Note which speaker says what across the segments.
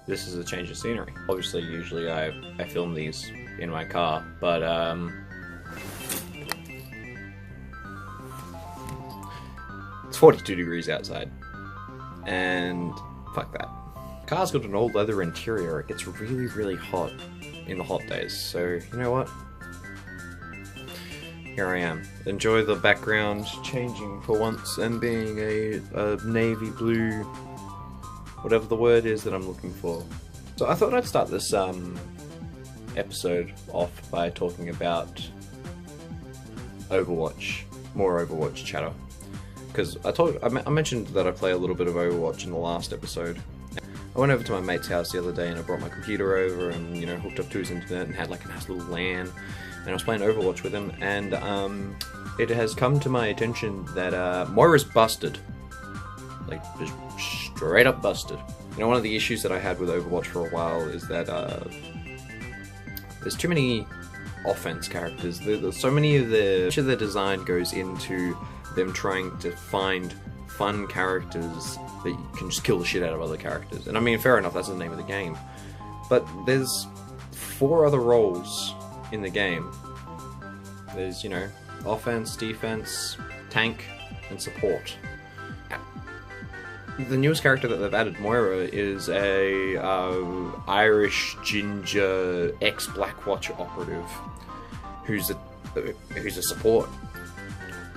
Speaker 1: this is a change of scenery. Obviously, usually I film these in my car, but it's 42 degrees outside, and fuck that. The car's got an old leather interior. It gets really, really hot in the hot days, so you know what? Here I am. Enjoy the background changing for once and being a navy blue, whatever the word is that I'm looking for. So I thought I'd start this episode off by talking about Overwatch, more Overwatch chatter. Because I mentioned that I play a little bit of Overwatch in the last episode. I went over to my mate's house the other day and I brought my computer over and, you know, hooked up to his internet and had like a nice little LAN. And I was playing Overwatch with him, and it has come to my attention that Moira's busted. Like, just straight up busted. You know, one of the issues that I had with Overwatch for a while is that there's too many offense characters. There's so many of their design goes into them trying to find fun characters that you can just kill the shit out of other characters. And I mean, fair enough, that's the name of the game. But there's 4 other roles in the game. There's, you know, offense, defense, tank, and support. The newest character that they've added, Moira, is a Irish ginger ex-Blackwatch operative who's a support.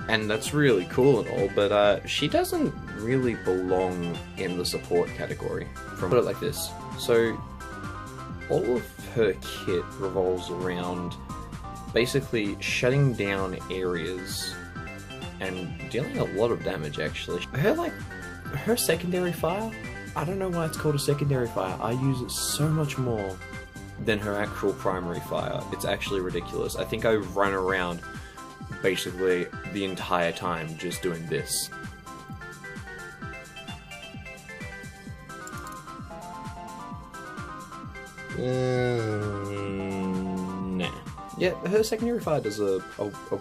Speaker 1: And that's really cool and all, but she doesn't really belong in the support category. Put it like this. So all of her kit revolves around basically shutting down areas and dealing a lot of damage, actually. Her secondary fire, I don't know why it's called a secondary fire. I use it so much more than her actual primary fire. It's actually ridiculous. I think I run around basically the entire time just doing this. Nah. Yeah, her secondary fire does a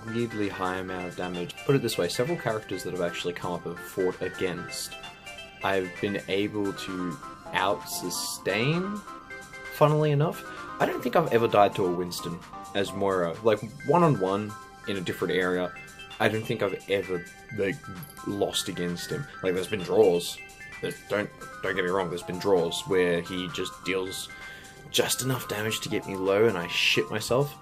Speaker 1: weirdly high amount of damage. Put it this way, several characters that have actually come up and fought against, I've been able to out-sustain, funnily enough. I don't think I've ever died to a Winston as Moira. Like, one-on-one in a different area, I don't think I've ever, like, lost against him. Like, there's been draws. Don't get me wrong, there's been draws where he just deals just enough damage to get me low and I shit myself.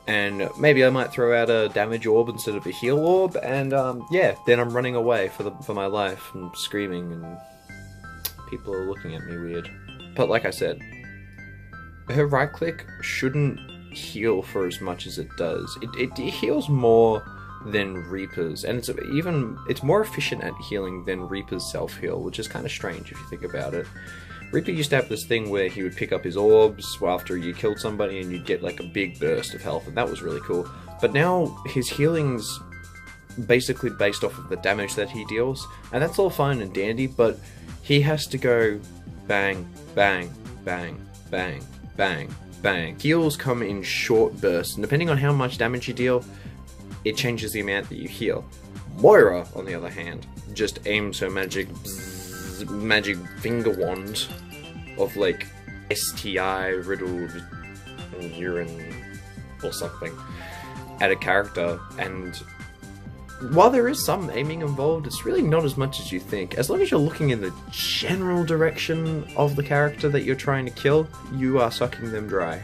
Speaker 1: And maybe I might throw out a damage orb instead of a heal orb, and yeah, then I'm running away for my life and screaming, and people are looking at me weird. But like I said, her right click shouldn't heal for as much as it does. It heals more than Reaper's, and it's more efficient at healing than Reaper's self-heal, which is kind of strange if you think about it. Reaper used to have this thing where he would pick up his orbs after you killed somebody and you'd get like a big burst of health, and that was really cool. But now his healing's basically based off of the damage that he deals, and that's all fine and dandy, but he has to go bang, bang, bang, bang, bang, bang. Heals come in short bursts, and depending on how much damage you deal, it changes the amount that you heal. Moira, on the other hand, just aims her magic finger wand of like STI riddled urine or something at a character, and while there is some aiming involved, it's really not as much as you think. As long as you're looking in the general direction of the character that you're trying to kill, you are sucking them dry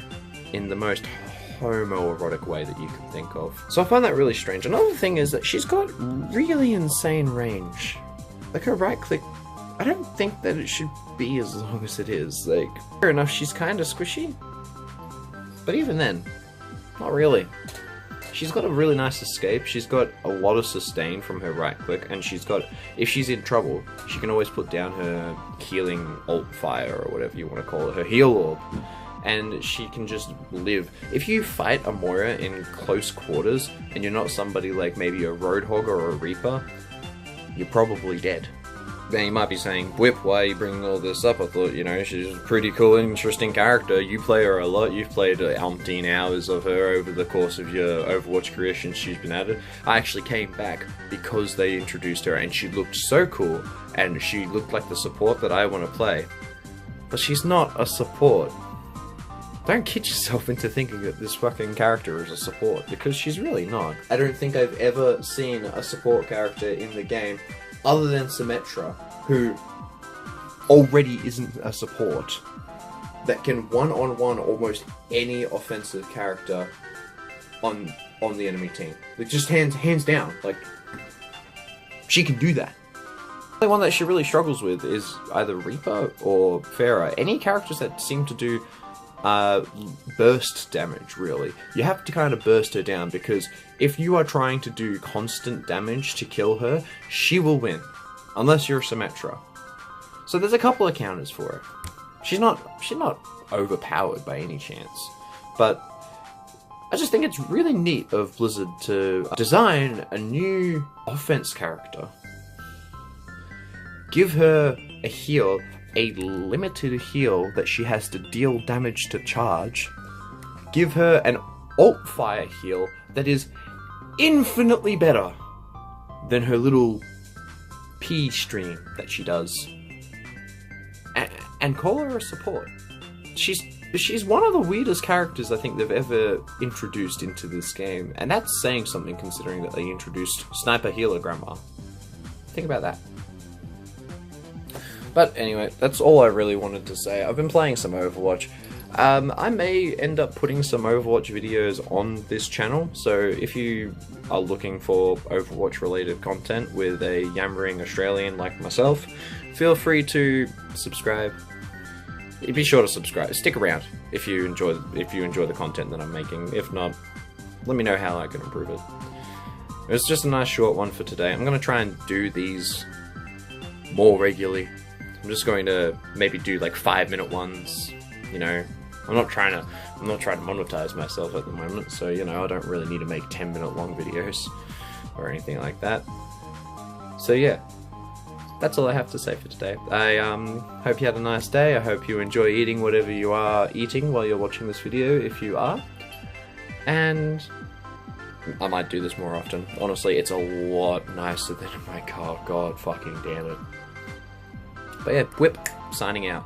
Speaker 1: in the most homoerotic way that you can think of. So I find that really strange. Another thing is that she's got really insane range. Like, her right click, I don't think that it should be as long as it is. Like, fair enough, she's kind of squishy, but even then, not really. She's got a really nice escape, she's got a lot of sustain from her right click, and she's got, if she's in trouble, she can always put down her healing alt fire, or whatever you want to call it, her heal orb, and she can just live. If you fight a Moira in close quarters, and you're not somebody like maybe a Roadhog or a Reaper, you're probably dead. Now you might be saying, Whip, why are you bringing all this up? I thought, you know, she's a pretty cool, interesting character. You play her a lot. You've played umpteen hours of her over the course of your Overwatch career since she's been added. I actually came back because they introduced her and she looked so cool and she looked like the support that I want to play. but she's not a support. Don't kid yourself into thinking that this fucking character is a support, because she's really not. I don't think I've ever seen a support character in the game, other than Symmetra, who already isn't a support, that can one-on-one almost any offensive character on the enemy team. Like, just hands down, like, she can do that. The one that she really struggles with is either Reaper or Pharah. Any characters that seem to do burst damage, really. You have to kind of burst her down, because if you are trying to do constant damage to kill her, she will win. Unless you're Symmetra. So there's a couple of counters for it. She's not overpowered by any chance. But I just think it's really neat of Blizzard to design a new offense character. Give her a heal, a limited heal that she has to deal damage to charge. Give her an alt fire heal that is infinitely better than her little P stream that she does. And call her a support. She's one of the weirdest characters I think they've ever introduced into this game, and that's saying something considering that they introduced Sniper Healer Grandma. Think about that. But anyway, that's all I really wanted to say. I've been playing some Overwatch. I may end up putting some Overwatch videos on this channel, so if you are looking for Overwatch related content with a yammering Australian like myself, feel free to subscribe. Be sure to subscribe. Stick around if you enjoy the content that I'm making. If not, let me know how I can improve it. It was just a nice short one for today. I'm going to try and do these more regularly. I'm just going to maybe do like 5-minute ones, you know. I'm not trying to monetize myself at the moment, so you know, I don't really need to make 10-minute long videos or anything like that. So yeah, that's all I have to say for today. I hope you had a nice day. I hope you enjoy eating whatever you are eating while you're watching this video, if you are. And I might do this more often. Honestly, it's a lot nicer than in my car. God fucking damn it. But yeah, Whip, signing out.